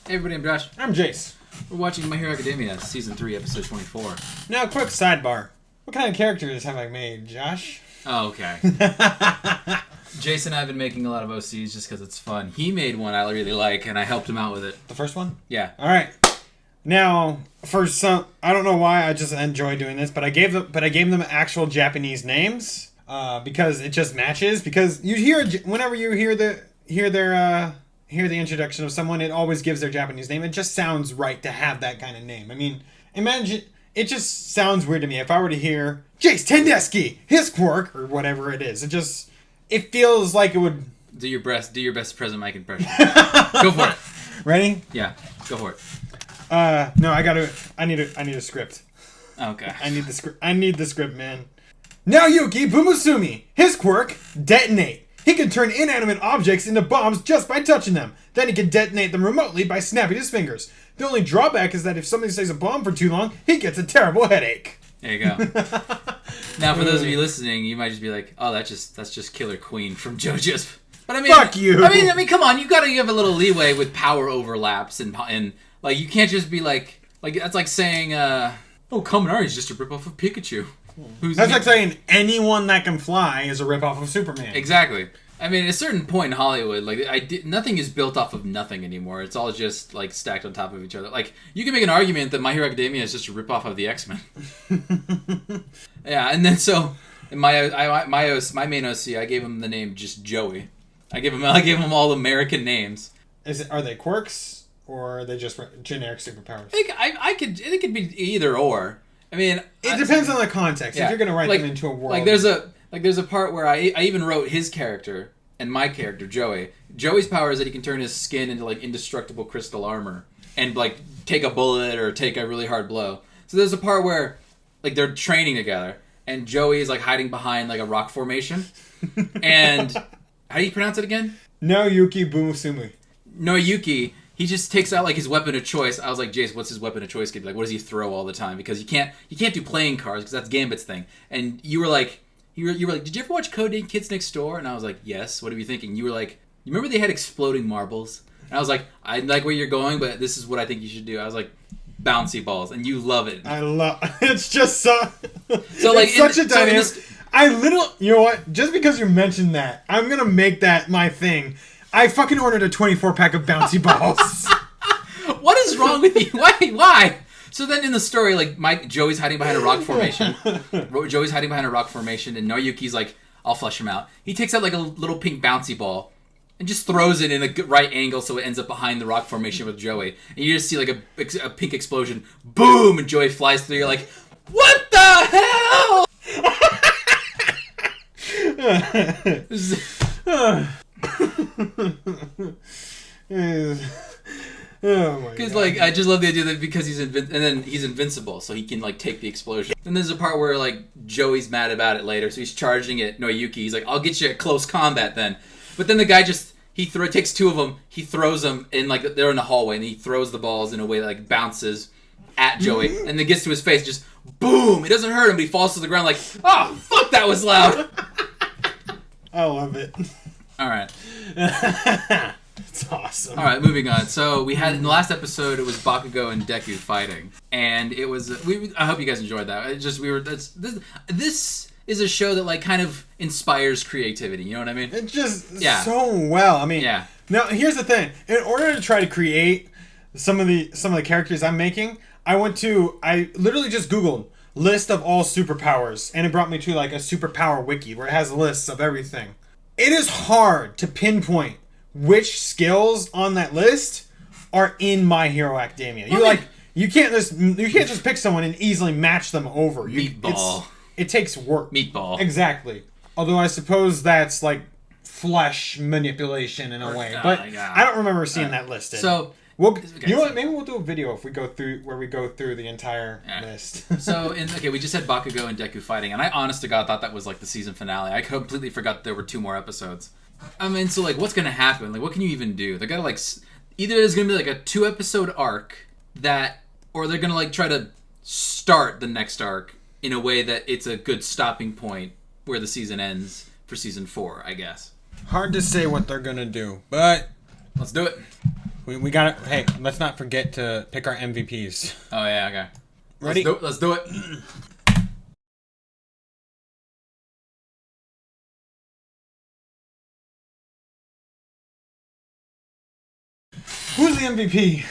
Hey everybody, I'm Josh. I'm Jace. We're watching My Hero Academia, Season 3, Episode 24. Now, quick sidebar. What kind of characters have I made, Josh? Oh, okay. Jason and I have been making a lot of OCs just because it's fun. He made one I really like, and I helped him out with it. The first one? Yeah. Alright. Now, for some... I don't know why I just enjoy doing this, but I gave them actual Japanese names because it just matches. Because you hear... Whenever you hear the introduction of someone, it always gives their Japanese name. It just sounds right to have that kind of name. I mean, imagine... It just sounds weird to me if I were to hear Jace Tendeski, his quirk, or whatever it is. It feels like it would... Do your best President Mike impression. Go for it. Ready? Yeah, go for it. No, I need a script. Okay. I need the script, man. Naoyuki Bumusumi, his quirk, detonate. He can turn inanimate objects into bombs just by touching them. Then he can detonate them remotely by snapping his fingers. The only drawback is that if somebody stays a bomb for too long, he gets a terrible headache. There you go. Now, for those of you listening, you might just be like, "Oh, that's just Killer Queen from JoJo's." But I mean, fuck you. I mean, come on, you gotta give a little leeway with power overlaps and like you can't just be like that's like saying, "Oh, Kaminari is just a ripoff of Pikachu." That's like saying anyone that can fly is a ripoff of Superman. Exactly. I mean, at a certain point in Hollywood, nothing is built off of nothing anymore. It's all just like stacked on top of each other. Like you can make an argument that My Hero Academia is just a ripoff of the X-Men. Yeah, and then so in my main OC, I gave him the name just Joey. I gave him all American names. Are they quirks or are they just generic superpowers? I think it could be either or. I mean, it depends on the context. Yeah. If you're going to write them into a world, there's a part where I even wrote his character and my character Joey. Joey's power is that he can turn his skin into like indestructible crystal armor and like take a bullet or take a really hard blow. So there's a part where like they're training together and Joey is like hiding behind like a rock formation. And how do you pronounce it again? Naoyuki Bumusumi. Naoyuki. He just takes out like his weapon of choice. I was like, Jace, what's his weapon of choice? Like, what does he throw all the time? Because you can't do playing cards because that's Gambit's thing. And you were like, did you ever watch Codename Kids Next Door? And I was like, yes. What are you thinking? You were like, you remember they had exploding marbles? And I was like, I like where you're going, but this is what I think you should do. I was like, bouncy balls, and you love it. I love. It's just so. So like, it's such a dynamic. You know what? Just because you mentioned that, I'm gonna make that my thing. I fucking ordered a 24-pack of bouncy balls. What is wrong with you? Why? So then in the story, like Joey's hiding behind a rock formation. Joey's hiding behind a rock formation, and Naoyuki's like, I'll flush him out. He takes out like a little pink bouncy ball and just throws it in a right angle so it ends up behind the rock formation with Joey. And you just see like a pink explosion. Boom! And Joey flies through. You're like, what the hell? Oh my Because like I just love the idea that because he's invincible, so he can like take the explosion. Then there's a part where like Joey's mad about it later, so he's charging at Naoyuki. He's like, "I'll get you at close combat then." But then the guy just takes two of them, he throws them in like they're in the hallway, and he throws the balls in a way that like bounces at Joey, and then gets to his face, just boom. It doesn't hurt him, but he falls to the ground like, "Oh fuck, that was loud." I love it. All right. It's awesome. All right, moving on. So we had in the last episode, it was Bakugo and Deku fighting, and it was. I hope you guys enjoyed that. This is a show that like kind of inspires creativity. You know what I mean? It just so well. I mean, yeah. Now here's the thing. In order to try to create some of the characters I'm making, I literally just Googled list of all superpowers, and it brought me to like a superpower wiki where it has lists of everything. It is hard to pinpoint which skills on that list are in My Hero Academia. You can't just pick someone and easily match them over. Meatball. It takes work. Meatball. Exactly. Although I suppose that's like flesh manipulation in a way, but I don't remember seeing that listed. So you know what? Maybe we'll do a video if we go through the entire list. So we just had Bakugo and Deku fighting, and I honest to God thought that was like the season finale. I completely forgot there were 2 more episodes. I mean, so like, what's gonna happen? Like, what can you even do? They gotta like, either there's gonna be like a 2-episode arc or they're gonna like try to start the next arc in a way that it's a good stopping point where the season ends for season 4, I guess. Hard to say what they're gonna do, but let's do it. We got to... Hey, let's not forget to pick our MVPs. Oh, yeah, okay. Ready? Let's do it. Who's the MVP?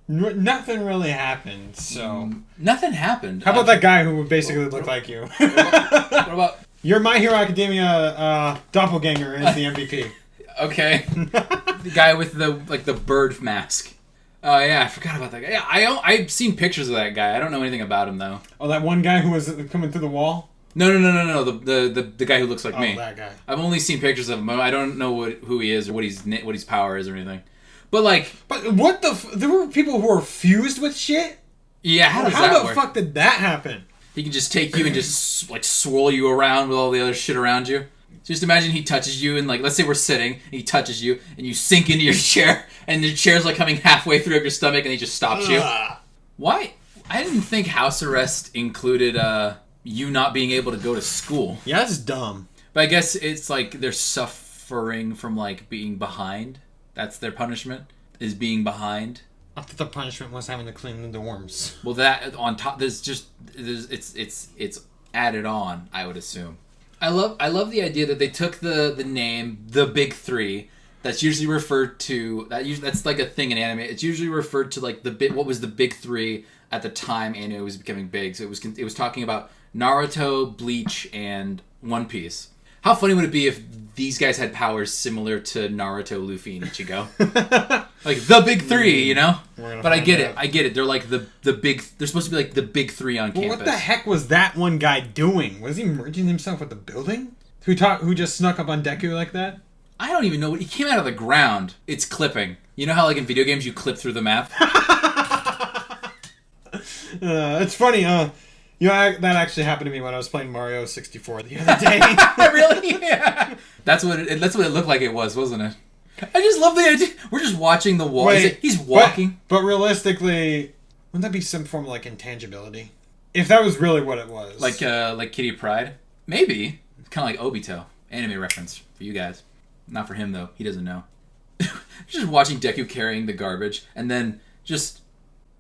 Nothing really happened, so... Nothing happened. How about that guy who basically looked like you? What about... Your My Hero Academia doppelganger is the MVP. Okay. The guy with the bird mask. Oh, yeah, I forgot about that guy. Yeah, I've seen pictures of that guy. I don't know anything about him, though. Oh, that one guy who was coming through the wall? No. The guy who looks like me. Oh, that guy. I've only seen pictures of him. I don't know who he is or what his power is or anything. But what the... There were people who were fused with shit? Yeah, how the fuck did that happen? He can just take you and just swirl you around with all the other shit around you. Just imagine he touches you and let's say we're sitting and he touches you and you sink into your chair and the chair's coming halfway through up your stomach and he just stops you. Why? I didn't think house arrest included you not being able to go to school. Yeah, that's dumb. But I guess it's they're suffering from being behind. That's their punishment, is being behind. I thought the punishment was having to clean the dorms. Well, that on top, it's added on, I would assume. I love the idea that they took the name the Big Three. That's usually referred to that's a thing in anime. It's usually referred to what was the Big Three at the time anime was becoming big. So it was talking about Naruto, Bleach, and One Piece. How funny would it be if these guys had powers similar to Naruto, Luffy, and Ichigo? The Big Three, you know? But I get it. They're the big... They're supposed to be the Big Three on campus. What the heck was that one guy doing? Was he merging himself with the building? Who just snuck up on Deku like that? I don't even know. He came out of the ground. It's clipping. You know how in video games you clip through the map? It's funny, that actually happened to me when I was playing Mario 64 the other day. Really? Yeah. That's what it looked like it was, wasn't it? I just love the idea. We're just watching the wall. Wait, he's walking. But realistically, wouldn't that be some form of intangibility? If that was really what it was. Like Kitty Pryde? Maybe. It's kind of like Obito. Anime reference for you guys. Not for him, though. He doesn't know. Just watching Deku carrying the garbage, and then just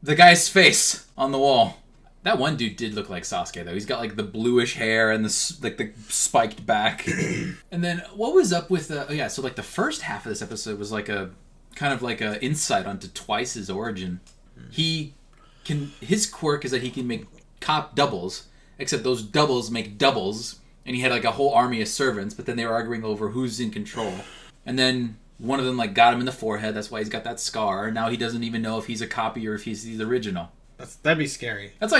the guy's face on the wall. That one dude did look like Sasuke, though. He's got the bluish hair and the spiked back. And then what was up with so the first half of this episode was a kind of a insight onto Twice's origin. His quirk is that he can make cop doubles, except those doubles make doubles, and he had a whole army of servants, but then they were arguing over who's in control. And then one of them got him in the forehead, that's why he's got that scar. Now he doesn't even know if he's a copy or if he's the original. That'd be scary. That's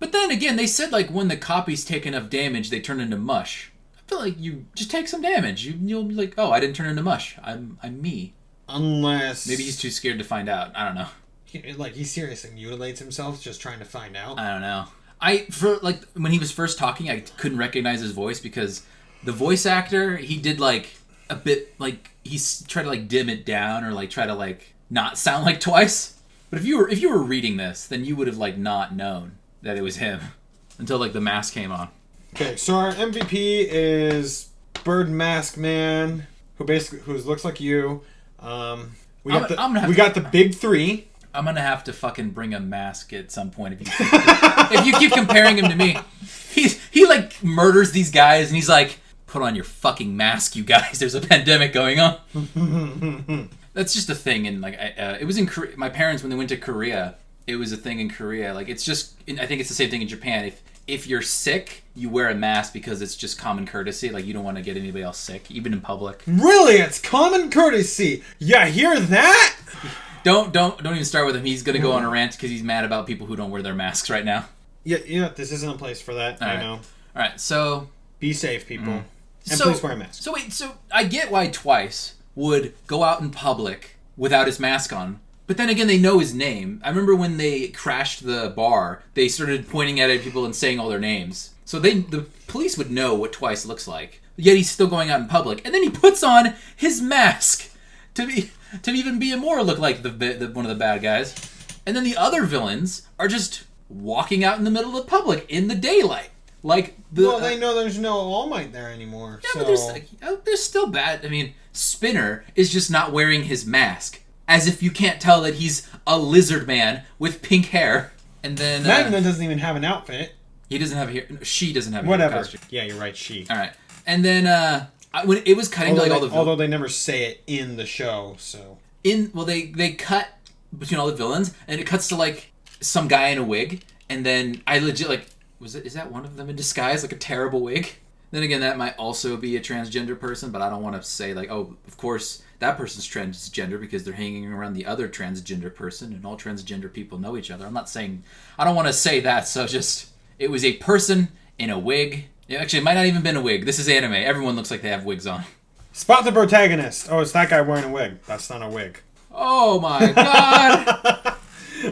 but then again, they said when the copies take enough damage, they turn into mush. I feel like you just take some damage. You'll be like, oh, I didn't turn into mush. I'm me. Unless maybe he's too scared to find out. I don't know. He seriously mutilates himself just trying to find out. I don't know. When he was first talking, I couldn't recognize his voice because the voice actor, he did a bit he tried to dim it down or try to not sound like Twice. But if you were reading this, then you would have not known that it was him until the mask came on. Okay, so our MVP is Bird Mask Man, who looks like you. We got the Big Three. I'm gonna have to fucking bring a mask at some point if you keep comparing him to me. He murders these guys and he's put on your fucking mask, you guys. There's a pandemic going on. That's just a thing, and it was in Korea. My parents, when they went to Korea, it was a thing in Korea. It's just, I think it's the same thing in Japan. If you're sick, you wear a mask because it's just common courtesy. You don't want to get anybody else sick, even in public. Really, it's common courtesy. Yeah, hear that? Don't even start with him. He's gonna go on a rant because he's mad about people who don't wear their masks right now. Yeah. This isn't a place for that. I know. All right, so be safe, people, and please wear a mask. So I get why Twice would go out in public without his mask on. But then again, they know his name. I remember when they crashed the bar, they started pointing at people and saying all their names. So the police would know what Twice looks like. Yet he's still going out in public. And then he puts on his mask to even be more look like one of the bad guys. And then the other villains are just walking out in the middle of the public in the daylight. They know there's no All Might there anymore. Yeah, so. But there's still bad. I mean, Spinner is just not wearing his mask. As if you can't tell that he's a lizard man with pink hair. And then... Magna doesn't even have an outfit. He doesn't have a hair... She doesn't have a Whatever. costume. Yeah, you're right, she. Alright. And then, when it was cutting although to, like, all the... Although they never say it in the show, so... Well, they cut between all the villains, and it cuts to, like, some guy in a wig, and then I legit, like... Is that one of them in disguise? Like a terrible wig? Then again, that might also be a transgender person, but I don't want to say, like, oh, of course, that person's transgender because they're hanging around the other transgender person, and all transgender people know each other. I'm not saying... I don't want to say that, so just... It was a person in a wig. Actually, it might not even been a wig. This is anime. Everyone looks like they have wigs on. Spot the protagonist. Oh, it's that guy wearing a wig. That's not a wig. Oh my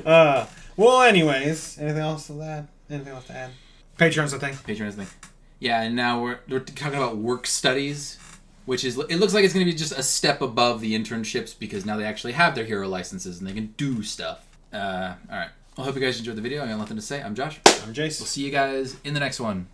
god! Well, anyways, anything else to add? Anything else to add? Patreon's the thing. Patreon's the thing. Yeah, and now we're talking about work studies, which is... It looks like it's going to be just a step above the internships because now they actually have their hero licenses and they can do stuff. Alright. I hope you guys enjoyed the video. I got nothing to say. I'm Josh. I'm Jace. We'll see you guys in the next one.